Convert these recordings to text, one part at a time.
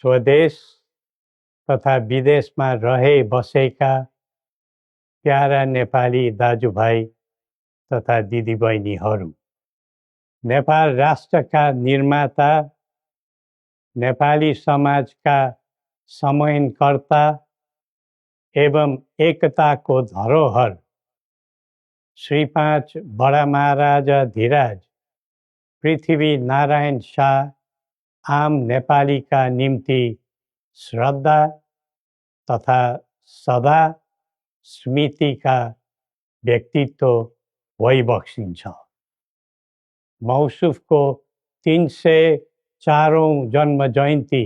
स्वदेश तथा विदेशमा रहे बसेका प्यारा नेपाली दाजुभाइ तथा दिदीबहिनीहरू, नेपाल राष्ट्रका निर्माता, नेपाली समाजका समन्वयकर्ता एवं एकताको धरोहर श्री 5 बडा महाराजा धीराज पृथ्वी नारायण शाह आम नेपालीका निम्ति श्रद्धा तथा सदा स्मृतिका व्यक्तित्व भइबक्सिन्छ। मौसुफको 304औं जन्म जयन्ती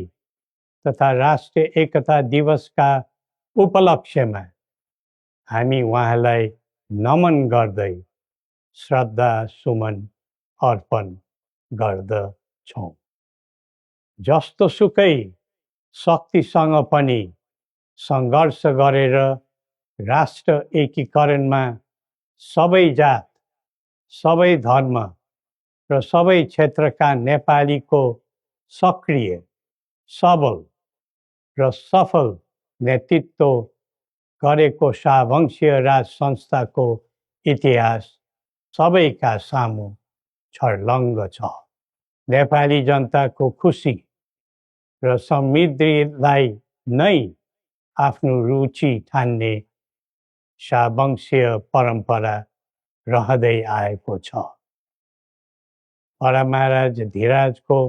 तथा राष्ट्रिय एकता दिवसका उपलक्ष्यमा हामी उहाँलाई नमन गर्दै श्रद्धा सुमन अर्पण गर्दछौँ। जस्तोसुकै शक्तिसँग पनि सङ्घर्ष गरेर राष्ट्र एकीकरणमा सबै जात, सबै धर्म र सबै क्षेत्रका नेपालीको सक्रिय, सबल र सफल नेतृत्व गरेको शाहवंशीय राज संस्थाको इतिहास सबैका सामु छर्लङ्ग छ। नेपाली जनताको खुसी र समृद्धिलाई नै आफ्नो रुचि ठान्ने शाहवंशीय परम्परा रहँदै आएको छ। बडा महाराज धीराजको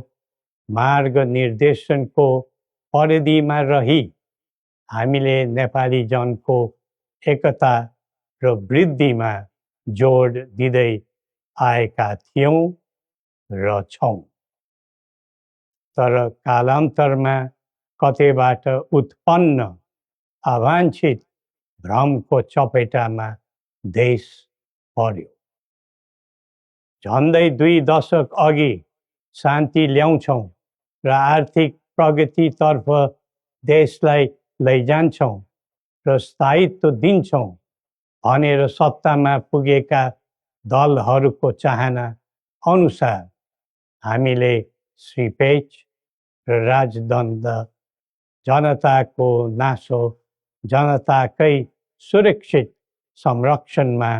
मार्ग निर्देशनको परिधिमा रही हामीले नेपाली जनको एकता र वृद्धिमा जोड दिँदै आएका थियौँ र छौँ। तर कालान्तरमा कतैबाट उत्पन्न अवाञ्छित भ्रमको चपेटामा देश पर्यो। झन्डै 2 दशक अघि शान्ति ल्याउँछौँ र आर्थिक प्रगतितर्फ देशलाई लैजान्छौँ र स्थायित्व दिन्छौँ भनेर सत्तामा पुगेका दलहरूको चाहना अनुसार हामीले श्री 5 र राजदण्ड जनताको नासो जनताकै सुरक्षित संरक्षणमा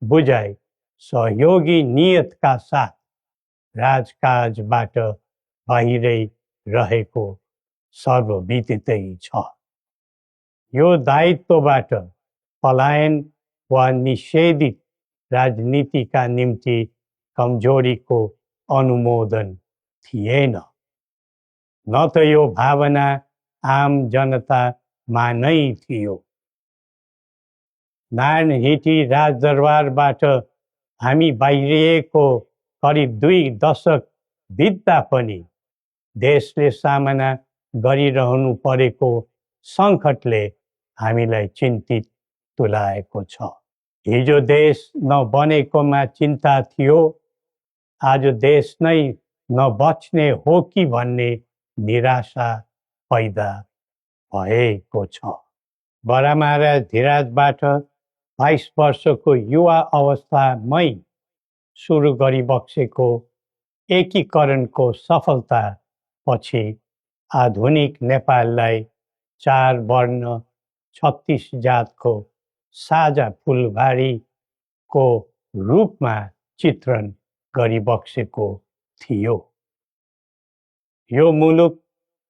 बुझाइ सहयोगी नियतका साथ राजकाजबाट बाहिरै रहेको सर्वविदितै छ। यो दायित्वबाट पलायन वा निषेधित राजनीतिका निम्ति कमजोरीको अनुमोदन थिएन, न त यो भावना आम जनतामा नै थियो। नारायणहिटी राजदरबारबाट हामी बाहिरिएको करिब 2 दशक बित्दा पनि देशले सामना गरिरहनु परेको सङ्कटले हामीलाई चिन्तित तुल्याएको छ। हिजो देश नबनेकोमा चिन्ता थियो, आज देश नै नबच्ने हो कि भन्ने निराशा पैदा भएको छ। बडा महाराज धीराजबाट 22 वर्षको युवा अवस्थामै सुरु गरिबक्सेको एकीकरणको सफलता पछि आधुनिक नेपाललाई 4 वर्ण 36 जातको साझा फुलबारीको रूपमा चित्रण गरिबक्सेको थियो। यो मुलुक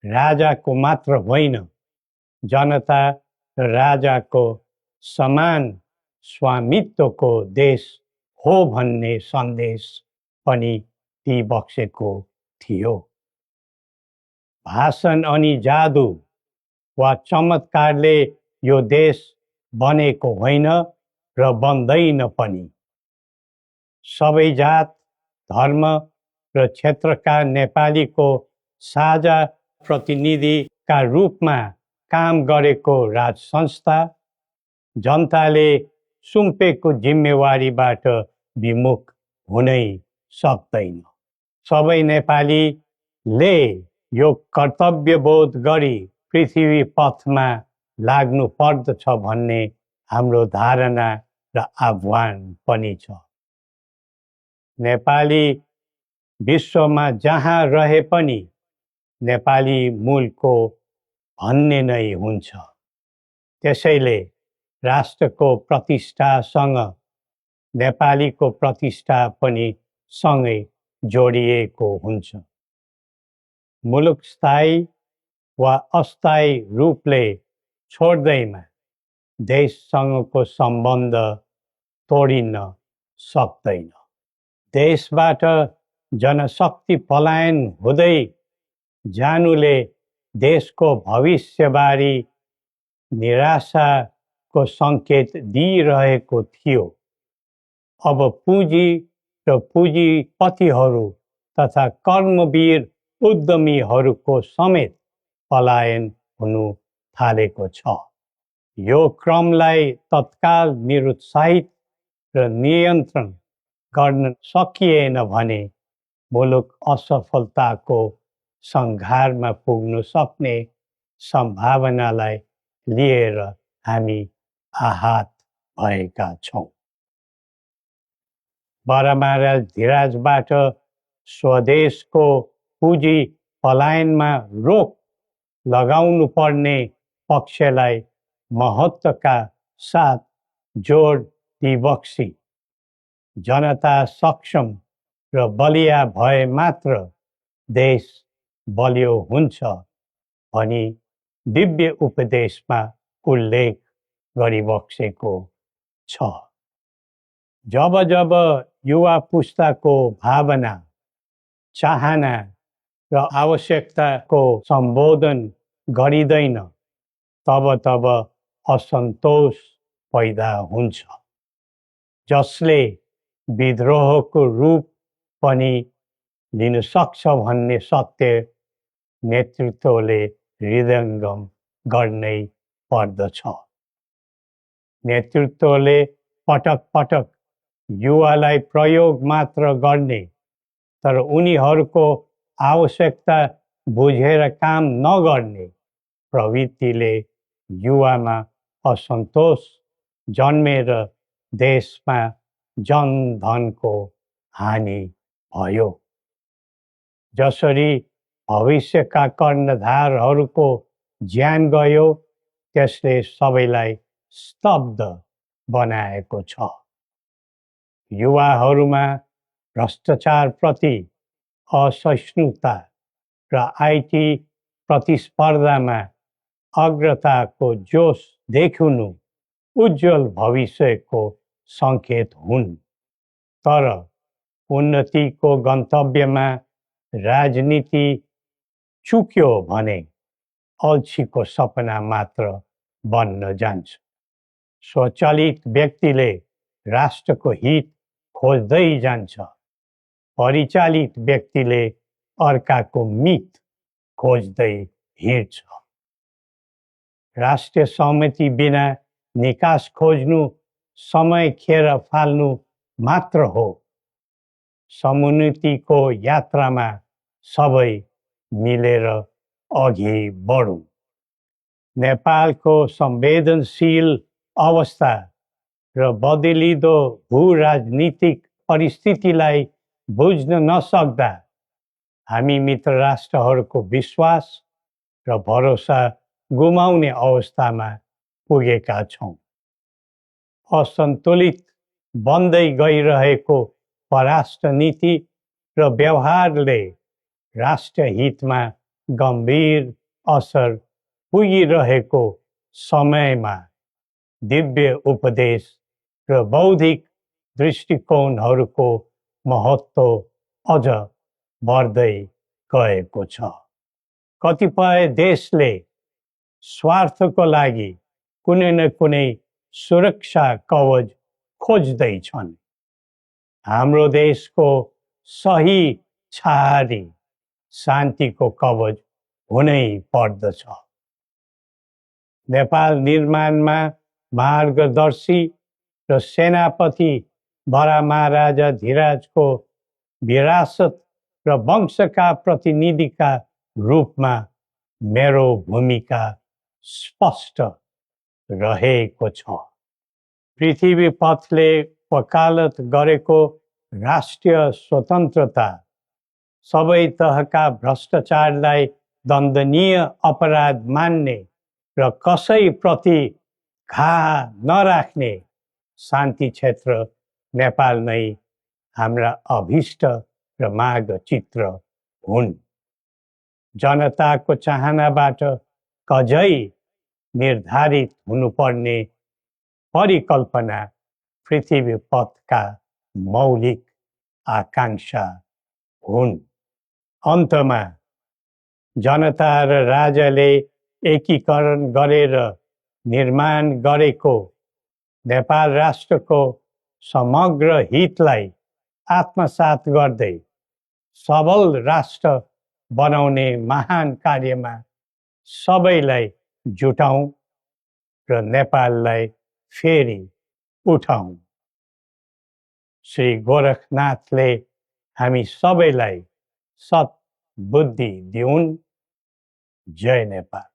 राजाको मात्र होइन, जनता र राजाको समान स्वामित्वको देश हो भन्ने सन्देश पनि दिइबक्सेको थियो। भाषण अनि जादु वा चमत्कारले यो देश बनेको होइन र बन्दैन पनि। सबै जात, धर्म र क्षेत्रका नेपालीको साझा प्रतिनिधिका रूपमा काम गरेको राज संस्था जनताले सुम्पेको जिम्मेवारीबाट विमुख हुनै सक्दैन। सबै नेपालीले यो कर्तव्यबोध गरी पृथ्वी पथमा लाग्नु पर्दछ भन्ने हाम्रो धारणा र आह्वान पनि छ। नेपाली विश्वमा जहाँ रहे पनि नेपाली मूलको भन्ने नै हुन्छ। त्यसैले राष्ट्रको प्रतिष्ठासँग नेपालीको प्रतिष्ठा पनि सँगै जोडिएको हुन्छ। मुलुक स्थायी वा अस्थायी रूपले छोड्दैमा देशसँगको सम्बन्ध तोडिन सक्दैन। देशबाट जनशक्ति पलायन हुँदै जानुले देशको भविष्यबारे निराशाको सङ्केत दिइरहेको थियो। अब पुँजी र पुँजीपतिहरू तथा कर्मवीर उद्यमीहरूको समेत पलायन हुनु थालेको छ। यो क्रमलाई तत्काल निरुत्साहित र नियन्त्रण गर्न सकिएन भने मुलुक असफलताको सङ्घारमा पुग्न सक्ने सम्भावनालाई लिएर हामी आहत भएका छौँ। बरामारा धिराजबाट स्वदेशको पुँजी पलायनमा रोक लगाउनु पर्ने पक्षलाई महत्त्वका साथ जोड दिबक्सी जनता सक्षम र बलिया भए मात्र देश बलियो हुन्छ भनी दिव्य उपदेशमा उल्लेख गरिबक्सेको छ। जब जब युवा पुस्ताको भावना, चाहना र आवश्यकताको सम्बोधन गरिँदैन तब तब असन्तोष पैदा हुन्छ, जसले विद्रोहको रूप पनि लिन सक्छ भन्ने सत्य नेतृत्वले हृदयङ्गम गर्नै पर्दछ। नेतृत्वले पटक पटक युवालाई प्रयोग मात्र गर्ने तर उनीहरूको आवश्यकता बुझेर काम नगर्ने प्रवृत्तिले युवामा असन्तोष जन्मेर देशमा जनधनको हानि भयो। जसरी भविष्यका कर्णधारहरूको ज्यान गयो त्यसले सबैलाई स्तब्ध बनाएको छ। युवाहरूमा भ्रष्टाचारप्रति असहिष्णुता र आइटी प्रतिस्पर्धामा अग्रताको जोश देखिनु उज्जवल भविष्यको सङ्केत हुन्। तर उन्नतिको गन्तव्यमा राजनीति चुक्यो भने अल्छीको सपना मात्र बन्न जान्छ। स्वचालित व्यक्तिले राष्ट्रको हित खोज्दै जान्छ, परिचालित व्यक्तिले अर्काको मित खोज्दै हिँड्छ। राष्ट्रिय सहमति बिना निकास खोज्नु समय खेर फाल्नु मात्र हो। समुन्नतिको यात्रामा सबै मिलेर अघि बढौँ। नेपालको संवेदनशील अवस्था र बदलिदो भू-राजनीतिक परिस्थितिलाई बुझ्न नसक्दा हामी मित्र राष्ट्रहरूको विश्वास र भरोसा गुमाउने अवस्थामा पुगेका छौँ। असन्तुलित बन्दै गइरहेको परराष्ट्र नीति र व्यवहारले राष्ट्रिय हितमा गम्भीर असर पुगिरहेको समयमा दिव्य उपदेश र बौद्धिक दृष्टिकोणहरूको महत्त्व अझ बढ्दै गएको छ। कतिपय देशले स्वार्थको लागि कुनै न कुनै सुरक्षा कवच खोज्दैछन्। हाम्रो देशको सही छहारी शान्तिको कवच हुनै पर्दछ। नेपाल निर्माणमा मार्गदर्शी र सेनापति बरामाराजा धिराजको विरासत र वंशका प्रतिनिधिका रूपमा मेरो भूमिका स्पष्ट रहेको छ। पृथ्वी पथले वकालत गरेको राष्ट्रिय स्वतन्त्रता सबै तहका भ्रष्टाचारलाई दण्डनीय अपराध मान्ने र कसैप्रति घाह नराख्ने शान्ति क्षेत्र नेपाल नै हाम्रा अभिष्ट र माग चित्र हुन्। जनताको चाहनाबाट कझै निर्धारित हुनुपर्ने परिकल्पना पृथ्वी पथका मौलिक आकांक्षा हुन्। अन्तमा जनता र राजाले एकीकरण गरेर निर्माण गरेको नेपाल राष्ट्रको समग्र हितलाई आत्मसात गर्दै सबल राष्ट्र बनाउने महान कार्यमा सबैलाई जुटौँ र नेपाललाई फेरि उठाउँ। श्री गोरखनाथले हामी सबैलाई सत् बुद्धि दिउन्। जय नेपाल।